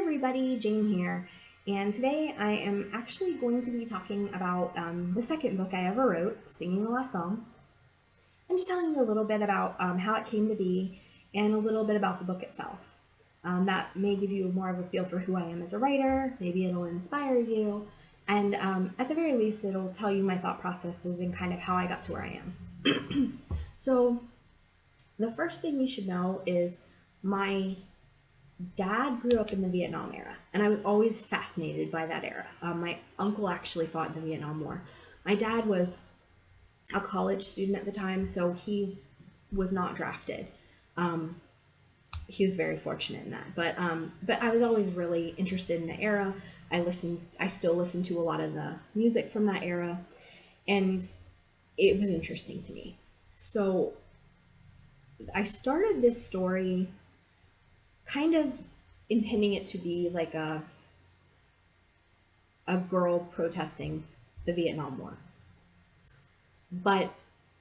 everybody, Jane here, and today I am actually going to be talking about the second book I ever wrote, Singing the Last Song, and just telling you a little bit about how it came to be and a little bit about the book itself. That may give you more of a feel for who I am as a writer, maybe it'll inspire you, and at the very least it'll tell you my thought processes and kind of how I got to where I am. So the first thing you should know is my dad grew up in the Vietnam era, and I was always fascinated by that era. My uncle actually fought in the Vietnam War. My dad was a college student at the time, so he was not drafted. He was very fortunate in that, but I was always really interested in the era. I still listen to a lot of the music from that era, and it was interesting to me. So I started this story kind of intending it to be like a girl protesting the Vietnam War. But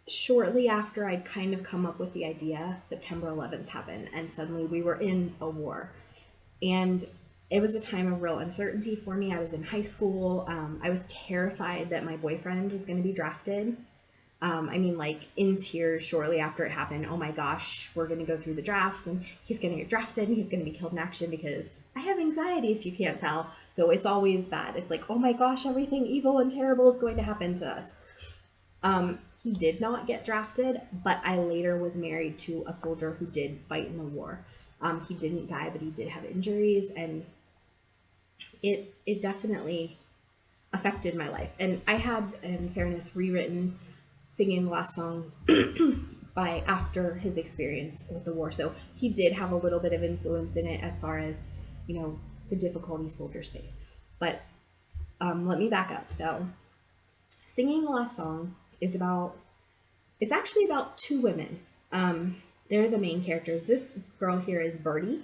shortly after I'd kind of come up with the idea, September 11th happened, and suddenly we were in a war. And it was a time of real uncertainty for me. I was in high school. I was terrified that my boyfriend was going to be drafted. Like in tears shortly after it happened. Oh my gosh, we're going to go through the draft and he's going to get drafted and he's going to be killed in action, because I have anxiety, if you can't tell. So it's always bad. It's like, oh my gosh, everything evil and terrible is going to happen to us. He did not get drafted, but I later was married to a soldier who did fight in the war. He didn't die, but he did have injuries, and it definitely affected my life. And I had, in fairness, rewritten Singing the Last Song by after his experience with the war. So he did have a little bit of influence in it as far as, the difficulty soldiers face. But let me back up. So Singing the Last Song it's actually about two women. They're the main characters. This girl here is Birdie,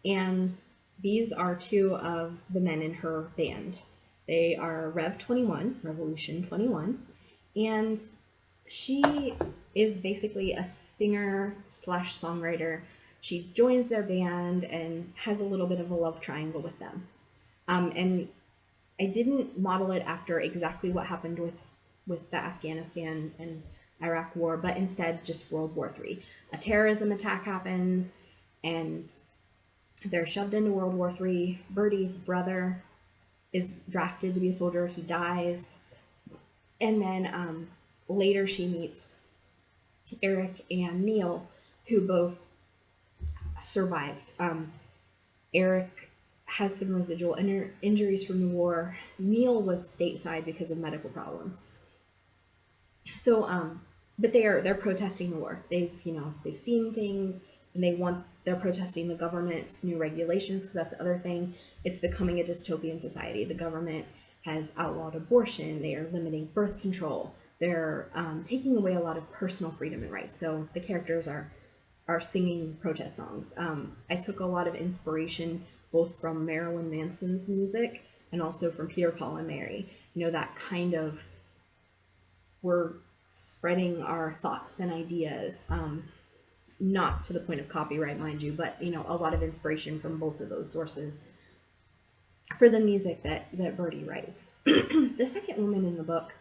and these are two of the men in her band. They are Rev 21, Revolution 21, and she is basically a singer slash songwriter. She joins their band and has a little bit of a love triangle with them. And I didn't model it after exactly what happened with the Afghanistan and Iraq war, but instead just World War III. A terrorism attack happens and they're shoved into World War III. Birdie's brother is drafted to be a soldier. He dies. And then later she meets Eric and Neil, who both survived. Eric has some residual injuries from the war. Neil was stateside because of medical problems. So, but they're protesting the war. They've seen things, and they're protesting the government's new regulations, because that's the other thing. It's becoming a dystopian society. The government has outlawed abortion. They are limiting birth control. They're taking away a lot of personal freedom and rights. So the characters are singing protest songs. I took a lot of inspiration both from Marilyn Manson's music and also from Peter, Paul, and Mary. That kind of, we're spreading our thoughts and ideas, not to the point of copyright, mind you, but a lot of inspiration from both of those sources for the music that Birdie writes. The second woman in the book,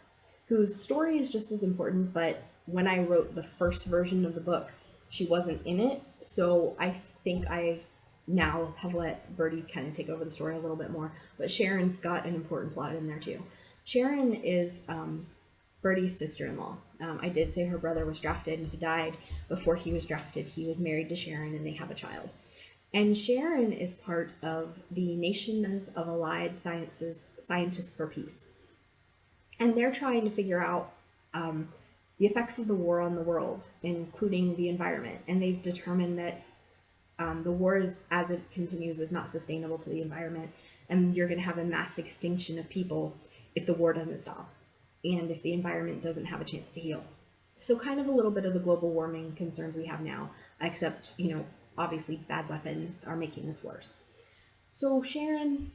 whose story is just as important, but when I wrote the first version of the book, she wasn't in it, so I think I now have let Birdie kind of take over the story a little bit more, but Sharon's got an important plot in there too. Sharon is Birdie's sister-in-law. I did say her brother was drafted and he died. Before he was drafted, he was married to Sharon and they have a child. And Sharon is part of the Nations of Allied Scientists for Peace. And they're trying to figure out the effects of the war on the world, including the environment. And they've determined that the war, as it continues, is not sustainable to the environment. And you're going to have a mass extinction of people if the war doesn't stop, and if the environment doesn't have a chance to heal. So kind of a little bit of the global warming concerns we have now, except, obviously bad weapons are making this worse. So Sharon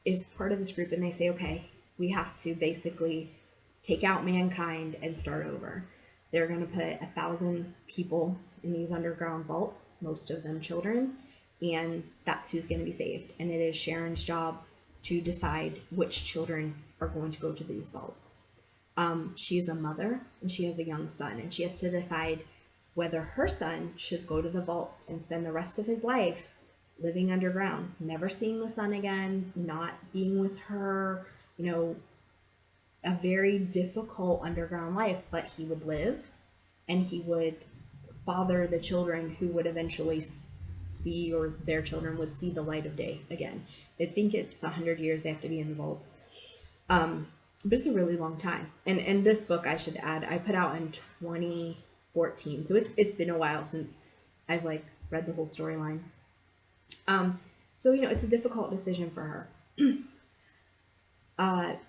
is part of this group, and they say, okay, we have to basically take out mankind and start over. They're going to put 1,000 people in these underground vaults, most of them children, and that's who's going to be saved. And it is Sharon's job to decide which children are going to go to these vaults. She's a mother and she has a young son, and she has to decide whether her son should go to the vaults and spend the rest of his life living underground, never seeing the sun again, not being with her, you know, a very difficult underground life, but he would live and he would father the children who would eventually see, or their children would see the light of day again. I think it's 100 years they have to be in the vaults. But it's a really long time. And this book, I should add, I put out in 2014. So it's been a while since I've like read the whole storyline. So, you know, it's a difficult decision for her.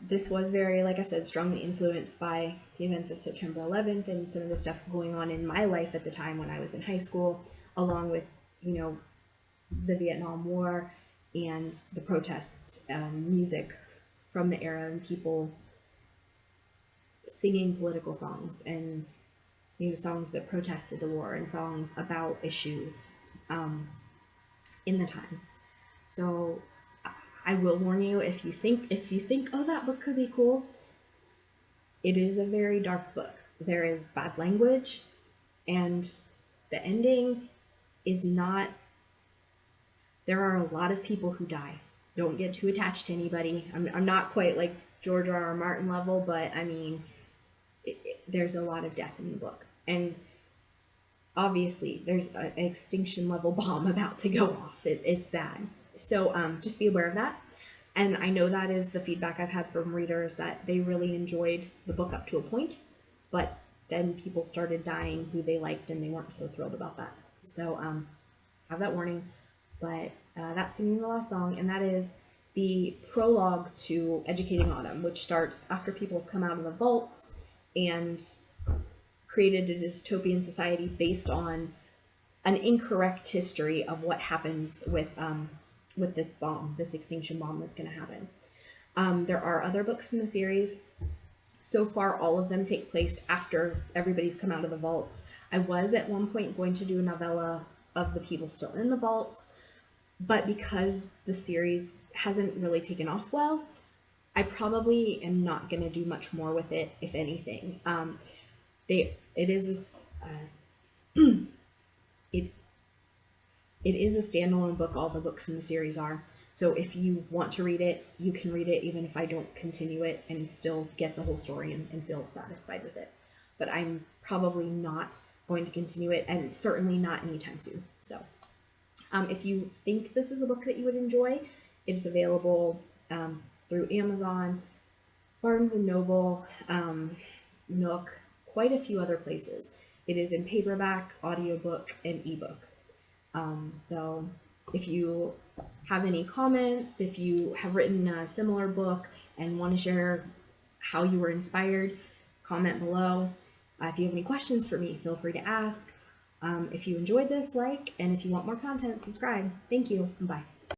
This was very, like I said, strongly influenced by the events of September 11th and some of the stuff going on in my life at the time when I was in high school, along with, you know, the Vietnam War and the protest music from the era, and people singing political songs and, you know, songs that protested the war and songs about issues in the times. So I will warn you, if you think, oh, that book could be cool, it is a very dark book. There is bad language, and the ending is not, there are a lot of people who die. Don't get too attached to anybody. I'm not quite like George R. R. Martin level, but I mean, there's a lot of death in the book. And obviously there's an extinction level bomb about to go off. It's bad. So just be aware of that. And I know that is the feedback I've had from readers, that they really enjoyed the book up to a point, but then people started dying who they liked and they weren't so thrilled about that. So have that warning. But that's Singing the Last Song, and that is the prologue to Educating Autumn, which starts after people have come out of the vaults and created a dystopian society based on an incorrect history of what happens with this bomb, this extinction bomb that's going to happen. There are other books in the series. So far, all of them take place after everybody's come out of the vaults. I was at one point going to do a novella of the people still in the vaults, but because the series hasn't really taken off well, I probably am not going to do much more with it, if anything. It is a standalone book. All the books in the series are. So if you want to read it, you can read it even if I don't continue it, and still get the whole story and feel satisfied with it. But I'm probably not going to continue it, and certainly not anytime soon. So if you think this is a book that you would enjoy, it is available through Amazon, Barnes & Noble, Nook, quite a few other places. It is in paperback, audiobook, and ebook. So if you have any comments, if you have written a similar book and want to share how you were inspired, comment below. If you have any questions for me, feel free to ask. If you enjoyed this, like, and if you want more content, subscribe. Thank you, and bye.